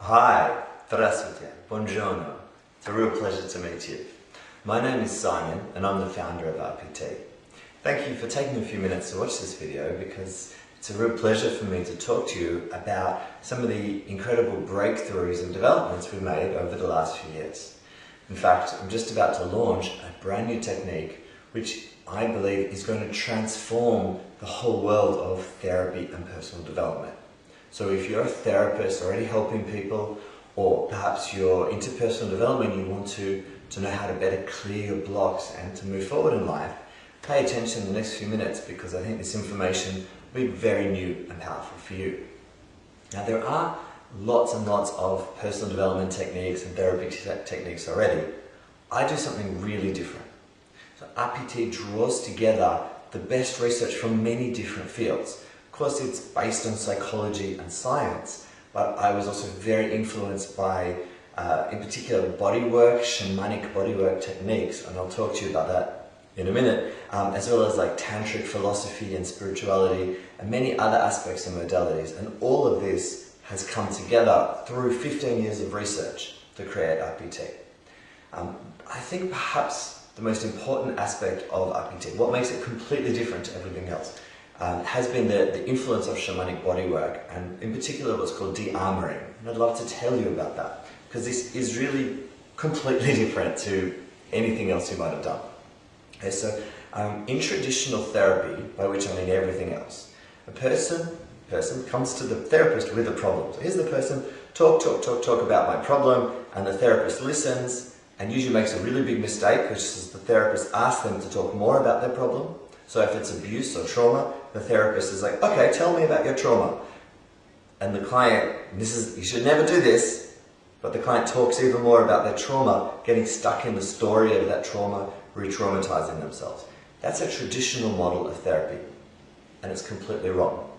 Hi, здравствуйте, buongiorno. It's a real pleasure to meet you. My name is Simon and I'm the founder of RPT. Thank you for taking a few minutes to watch this video because it's a real pleasure for me to talk to you about some of the incredible breakthroughs and developments we've made over the last few years. In fact, I'm just about to launch a brand new technique which I believe is going to transform the whole world of therapy and personal development. So if you're a therapist already helping people, or perhaps you're into personal development, you want to know how to better clear your blocks and to move forward in life, pay attention in the next few minutes because I think this information will be very new and powerful for you. Now there are lots and lots of personal development techniques and therapy techniques already. I do something really different. So RPT draws together the best research from many different fields. Of course, it's based on psychology and science, but I was also very influenced by, in particular, bodywork, shamanic bodywork techniques, and I'll talk to you about that in a minute, as well as like tantric philosophy and spirituality, and many other aspects and modalities. And all of this has come together through 15 years of research to create RPT. I think perhaps the most important aspect of RPT, what makes it completely different to everything else, has been the influence of shamanic bodywork, and in particular what's called de-armoring. And I'd love to tell you about that, because this is really completely different to anything else you might have done. Okay, so in traditional therapy, by which I mean everything else, a person comes to the therapist with a problem. So here's the person, talk about my problem, and the therapist listens, and usually makes a really big mistake, which is the therapist asks them to talk more about their problem. So if it's abuse or trauma, the therapist is like, okay, tell me about your trauma. And the client, you should never do this, but the client talks even more about their trauma, getting stuck in the story of that trauma, re-traumatizing themselves. That's a traditional model of therapy, and it's completely wrong.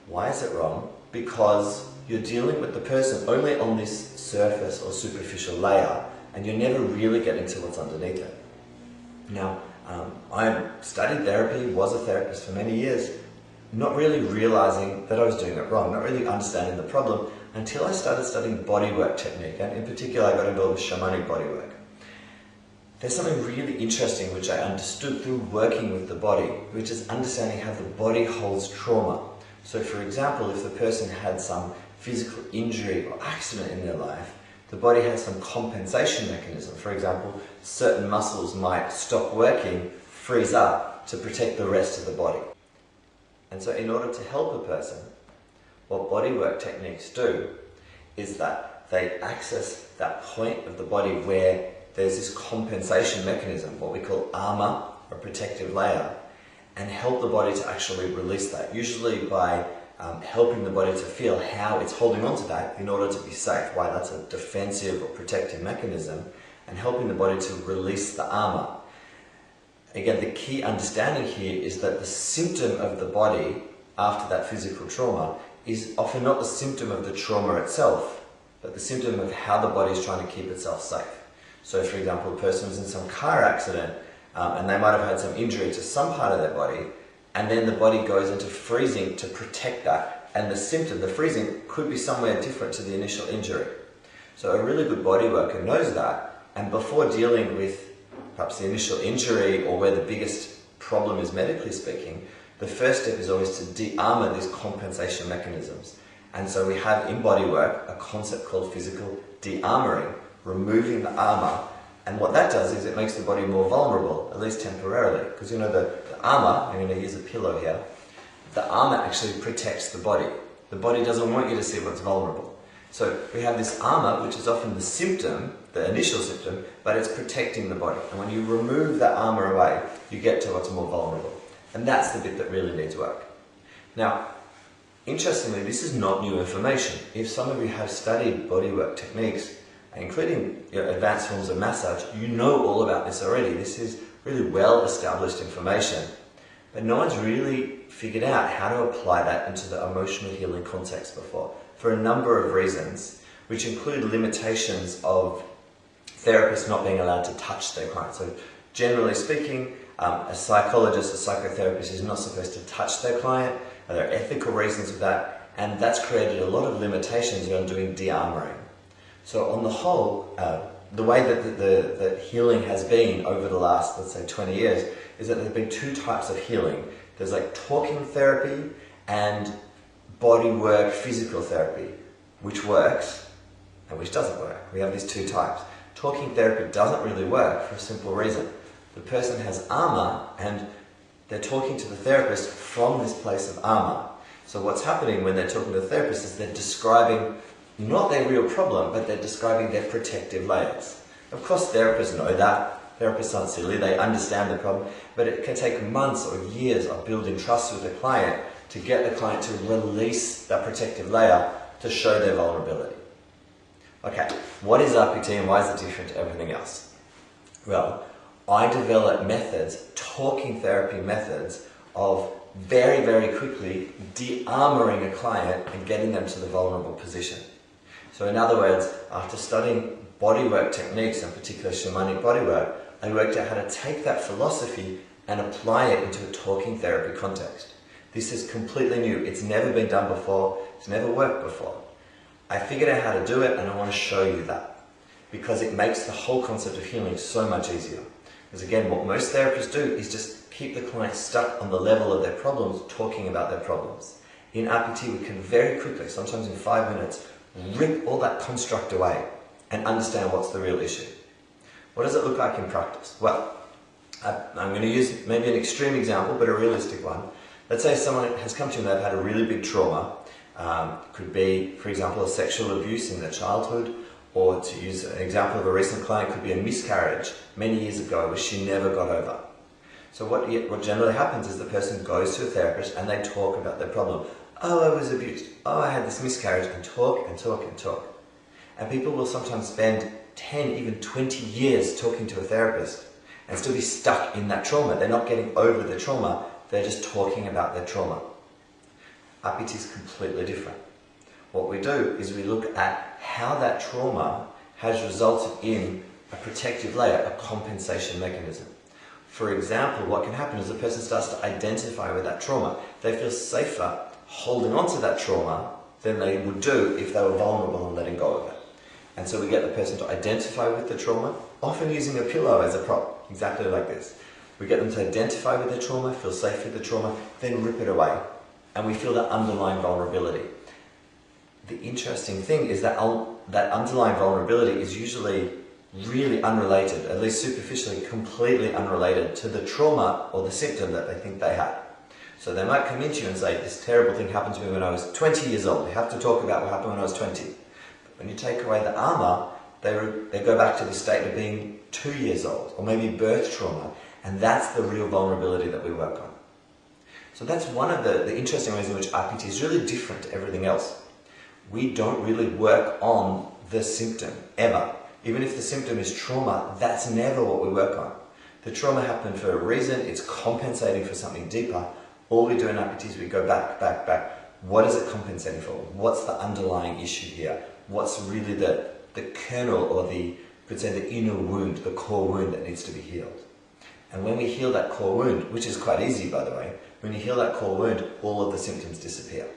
Why is it wrong? Because you're dealing with the person only on this surface or superficial layer, and you're never really getting to what's underneath it. Now, I studied therapy, was a therapist for many years, not really realizing that I was doing it wrong, not really understanding the problem until I started studying bodywork technique, and in particular I got involved with shamanic bodywork. There's something really interesting which I understood through working with the body, which is understanding how the body holds trauma. So for example, if the person had some physical injury or accident in their life, the body has some compensation mechanism. For example, certain muscles might stop working, freeze up to protect the rest of the body. And so in order to help a person, what bodywork techniques do is that they access that point of the body where there's this compensation mechanism, what we call armor or protective layer, and help the body to actually release that, usually by helping the body to feel how it's holding on to that in order to be safe, why that's a defensive or protective mechanism, and helping the body to release the armor. Again, the key understanding here is that the symptom of the body after that physical trauma is often not the symptom of the trauma itself, but the symptom of how the body is trying to keep itself safe. So for example, a person was in some car accident and they might have had some injury to some part of their body, and then the body goes into freezing to protect that, and the symptom, the freezing, could be somewhere different to the initial injury. So a really good body worker knows that, and before dealing with perhaps the initial injury or where the biggest problem is medically speaking, the first step is always to de-armor these compensation mechanisms. And so we have in bodywork a concept called physical de-armoring, removing the armor. And what that does is it makes the body more vulnerable, at least temporarily. Because you know the armor, I'm going to use a pillow here, the armor actually protects the body. The body doesn't want you to see what's vulnerable. So we have this armor, which is often the symptom, the initial symptom, but it's protecting the body. And when you remove that armor away, you get to what's more vulnerable. And that's the bit that really needs work. Now, interestingly, this is not new information. If some of you have studied bodywork techniques, including advanced forms of massage, you know all about this already. This is really well-established information. But no one's really figured out how to apply that into the emotional healing context before, for a number of reasons, which include limitations of therapists not being allowed to touch their clients. So generally speaking, a psychologist, a psychotherapist is not supposed to touch their client. There are ethical reasons for that. and that's created a lot of limitations around doing de-armoring. So on the whole, the way that the healing has been over the last, let's say, 20 years, is that there have been two types of healing. There's like talking therapy and body work, physical therapy, which works and which doesn't work. We have these two types. Talking therapy doesn't really work for a simple reason. The person has armor and they're talking to the therapist from this place of armor. So what's happening when they're talking to the therapist is they're describing not their real problem, but they're describing their protective layers. Of course, therapists know that. Therapists aren't silly, they understand the problem, but it can take months or years of building trust with the client to get the client to release that protective layer to show their vulnerability. Okay, what is RPT and why is it different to everything else? Well, I develop methods, talking therapy methods, of very, very quickly de-armoring a client and getting them to the vulnerable position. So in other words, after studying bodywork techniques, in particular shamanic bodywork, I worked out how to take that philosophy and apply it into a talking therapy context. This is completely new. It's never been done before. It's never worked before. I figured out how to do it and I want to show you that because it makes the whole concept of healing so much easier. Because again, what most therapists do is just keep the client stuck on the level of their problems, talking about their problems. In RPT, we can very quickly, sometimes in 5 minutes, rip all that construct away and understand what's the real issue. What does it look like in practice? Well, I'm going to use maybe an extreme example, but a realistic one. Let's say someone has come to you and they've had a really big trauma. Could be, for example, a sexual abuse in their childhood, or to use an example of a recent client, could be a miscarriage many years ago which she never got over. So what generally happens is the person goes to a therapist and they talk about their problem. Oh, I was abused. Oh, I had this miscarriage, and talk and talk and talk. And people will sometimes spend 10, even 20 years talking to a therapist and still be stuck in that trauma. They're not getting over the trauma, they're just talking about their trauma. RPT is completely different. What we do is we look at how that trauma has resulted in a protective layer, a compensation mechanism. For example, what can happen is the person starts to identify with that trauma. They feel safer holding on to that trauma than they would do if they were vulnerable and letting go of it. And so we get the person to identify with the trauma, often using a pillow as a prop, exactly like this. We get them to identify with the trauma, feel safe with the trauma, then rip it away. And we feel that underlying vulnerability. The interesting thing is that that underlying vulnerability is usually really unrelated, at least superficially, completely unrelated to the trauma or the symptom that they think they had. So they might come into you and say, this terrible thing happened to me when I was 20 years old. We have to talk about what happened when I was 20. But when you take away the armor, they go back to the state of being 2 years old, or maybe birth trauma, and that's the real vulnerability that we work on. So that's one of the interesting ways in which RPT is really different to everything else. We don't really work on the symptom, ever. Even if the symptom is trauma, that's never what we work on. The trauma happened for a reason, it's compensating for something deeper. All we do in RPT is we go back, back, back. What is it compensating for? What's the underlying issue here? What's really the kernel, or could say the inner wound, the core wound that needs to be healed? And when we heal that core wound, which is quite easy by the way, when you heal that core wound, all of the symptoms disappear.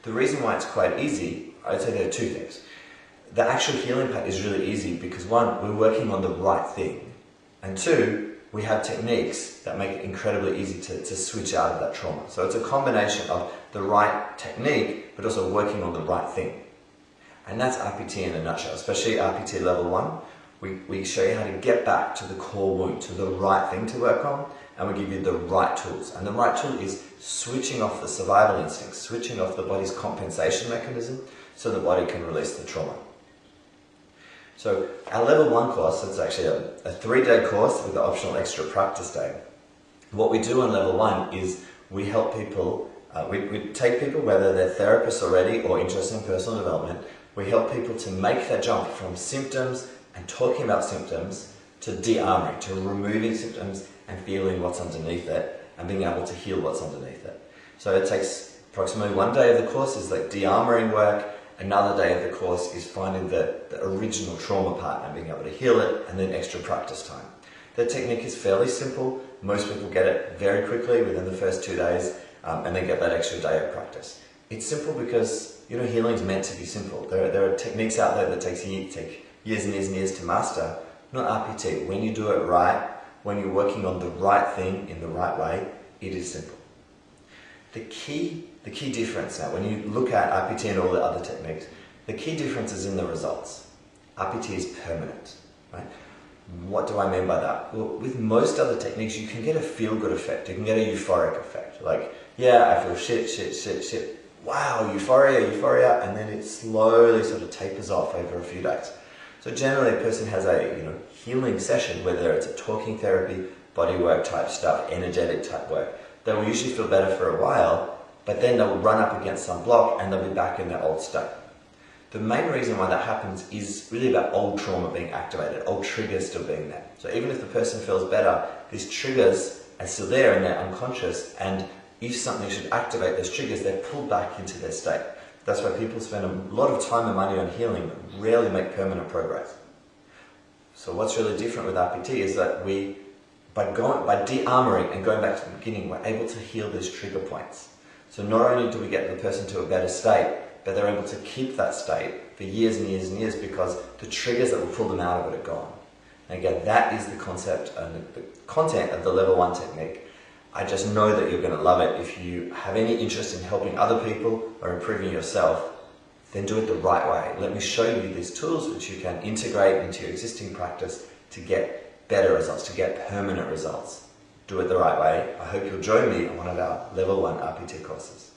The reason why it's quite easy, I'd say there are two things. The actual healing part is really easy because one, we're working on the right thing, and two, we have techniques that make it incredibly easy to switch out of that trauma. So it's a combination of the right technique, but also working on the right thing. And that's RPT in a nutshell, especially RPT level 1. We show you how to get back to the core wound, to the right thing to work on, and we give you the right tools. And the right tool is switching off the survival instincts, switching off the body's compensation mechanism so the body can release the trauma. So our level 1 course, it's actually a 3-day course with the optional extra practice day. What we do on level 1 is we help people, we take people, whether they're therapists already or interested in personal development, we help people to make that jump from symptoms and talking about symptoms to de-armoring, to removing symptoms and feeling what's underneath it and being able to heal what's underneath it. So it takes approximately 1 day of the course is like de-armoring work. Another day of the course is finding the original trauma part and being able to heal it, and then extra practice time. The technique is fairly simple. Most people get it very quickly within the first 2 days and then get that extra day of practice. It's simple because, you know, healing is meant to be simple. There are techniques out there that take years and years and years to master. Not RPT. When you do it right, when you're working on the right thing in the right way, it is simple. The key difference now, when you look at RPT and all the other techniques, the key difference is in the results. RPT is permanent, right? What do I mean by that? Well, with most other techniques, you can get a feel-good effect. You can get a euphoric effect. Like, yeah, I feel shit. Wow, euphoria, and then it slowly sort of tapers off over a few days. So generally, a person has a healing session, whether it's a talking therapy, bodywork type stuff, energetic type work. They will usually feel better for a while, but then they'll run up against some block and they'll be back in their old state. The main reason why that happens is really about old trauma being activated, old triggers still being there. So even if the person feels better, these triggers are still there and they're unconscious, and if something should activate those triggers, they're pulled back into their state. That's why people spend a lot of time and money on healing, but rarely make permanent progress. So what's really different with RPT is that by de-armoring and going back to the beginning, we're able to heal these trigger points. So not only do we get the person to a better state, but they're able to keep that state for years and years and years because the triggers that will pull them out of it are gone. And again, that is the concept and the content of the level 1 technique. I just know that you're going to love it. If you have any interest in helping other people or improving yourself, then do it the right way. Let me show you these tools which you can integrate into your existing practice to get better results, to get permanent results. Do it the right way. I hope you'll join me on one of our level 1 RPT courses.